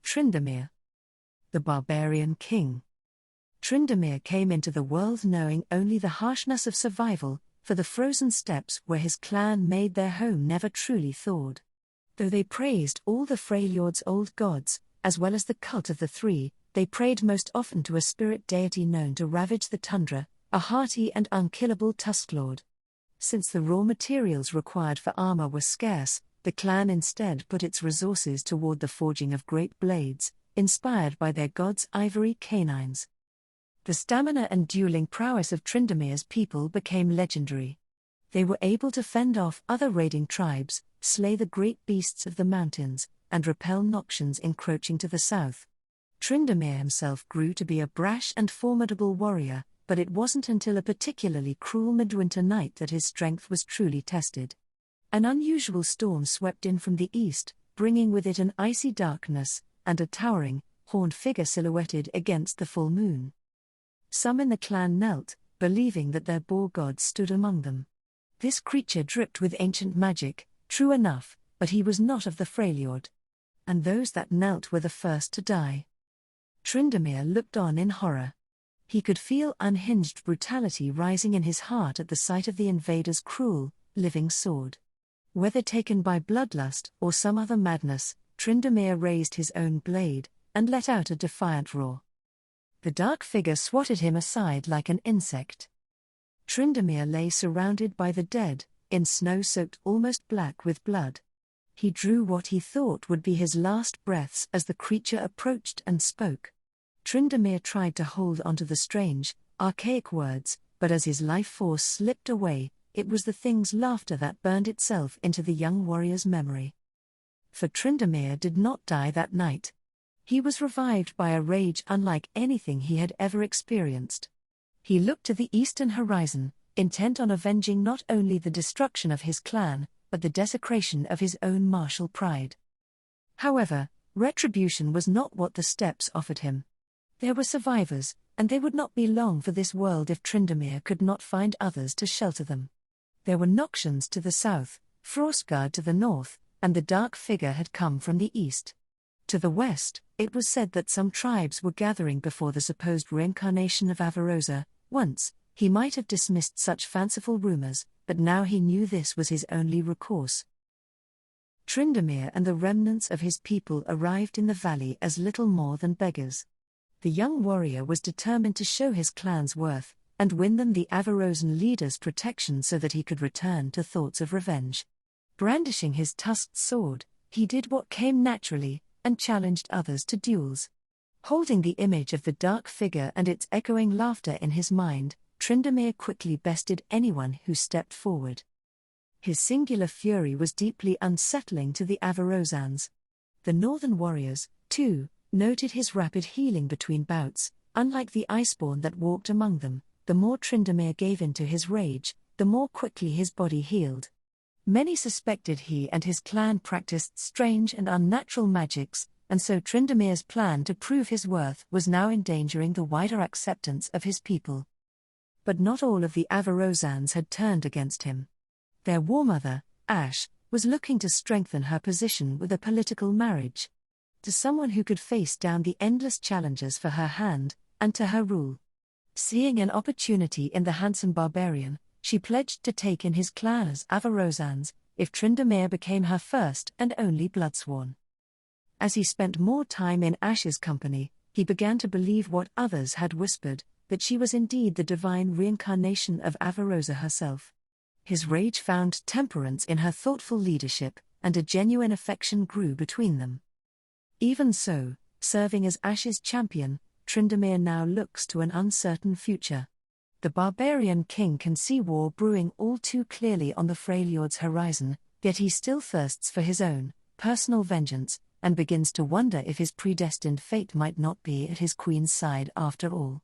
Tryndamere, the barbarian king. Tryndamere came into the world knowing only the harshness of survival, for the frozen steppes where his clan made their home never truly thawed. Though they praised all the Freljord's old gods, as well as the cult of the Three, they prayed most often to a spirit deity known to ravage the tundra, a hearty and unkillable Tusklord. Since the raw materials required for armor were scarce, the clan instead put its resources toward the forging of great blades, inspired by their god's ivory canines. The stamina and dueling prowess of Tryndamere's people became legendary. They were able to fend off other raiding tribes, slay the great beasts of the mountains, and repel Noxians encroaching to the south. Tryndamere himself grew to be a brash and formidable warrior, but it wasn't until a particularly cruel midwinter night that his strength was truly tested. An unusual storm swept in from the east, bringing with it an icy darkness, and a towering, horned figure silhouetted against the full moon. Some in the clan knelt, believing that their boar god stood among them. This creature dripped with ancient magic, true enough, but he was not of the Freljord. And those that knelt were the first to die. Tryndamere looked on in horror. He could feel unhinged brutality rising in his heart at the sight of the invader's cruel, living sword. Whether taken by bloodlust or some other madness, Tryndamere raised his own blade, and let out a defiant roar. The dark figure swatted him aside like an insect. Tryndamere lay surrounded by the dead, in snow soaked almost black with blood. He drew what he thought would be his last breaths as the creature approached and spoke. Tryndamere tried to hold onto the strange, archaic words, but as his life force slipped away, it was the thing's laughter that burned itself into the young warrior's memory. For Tryndamere did not die that night. He was revived by a rage unlike anything he had ever experienced. He looked to the eastern horizon, intent on avenging not only the destruction of his clan, but the desecration of his own martial pride. However, retribution was not what the steppes offered him. There were survivors, and they would not be long for this world if Tryndamere could not find others to shelter them. There were Noxians to the south, Frostguard to the north, and the dark figure had come from the east. To the west, it was said that some tribes were gathering before the supposed reincarnation of Avarosa. Once, he might have dismissed such fanciful rumors, but now he knew this was his only recourse. Tryndamere and the remnants of his people arrived in the valley as little more than beggars. The young warrior was determined to show his clan's worth, and win them the Avarosan leader's protection so that he could return to thoughts of revenge. Brandishing his tusked sword, he did what came naturally, and challenged others to duels. Holding the image of the dark figure and its echoing laughter in his mind, Tryndamere quickly bested anyone who stepped forward. His singular fury was deeply unsettling to the Avarosans. The northern warriors, too, noted his rapid healing between bouts. Unlike the iceborn that walked among them, the more Tryndamere gave in to his rage, the more quickly his body healed. Many suspected he and his clan practiced strange and unnatural magics, and so Tryndamere's plan to prove his worth was now endangering the wider acceptance of his people. But not all of the Avarosans had turned against him. Their warmother, Ash, was looking to strengthen her position with a political marriage. To someone who could face down the endless challenges for her hand, and to her rule. Seeing an opportunity in the handsome barbarian, she pledged to take in his clan as Avarosans, if Tryndamere became her first and only bloodsworn. As he spent more time in Ash's company, he began to believe what others had whispered, that she was indeed the divine reincarnation of Avarosa herself. His rage found temperance in her thoughtful leadership, and a genuine affection grew between them. Even so, serving as Ash's champion, Tryndamere now looks to an uncertain future. The barbarian king can see war brewing all too clearly on the Freljord's horizon, yet he still thirsts for his own personal vengeance, and begins to wonder if his predestined fate might not be at his queen's side after all.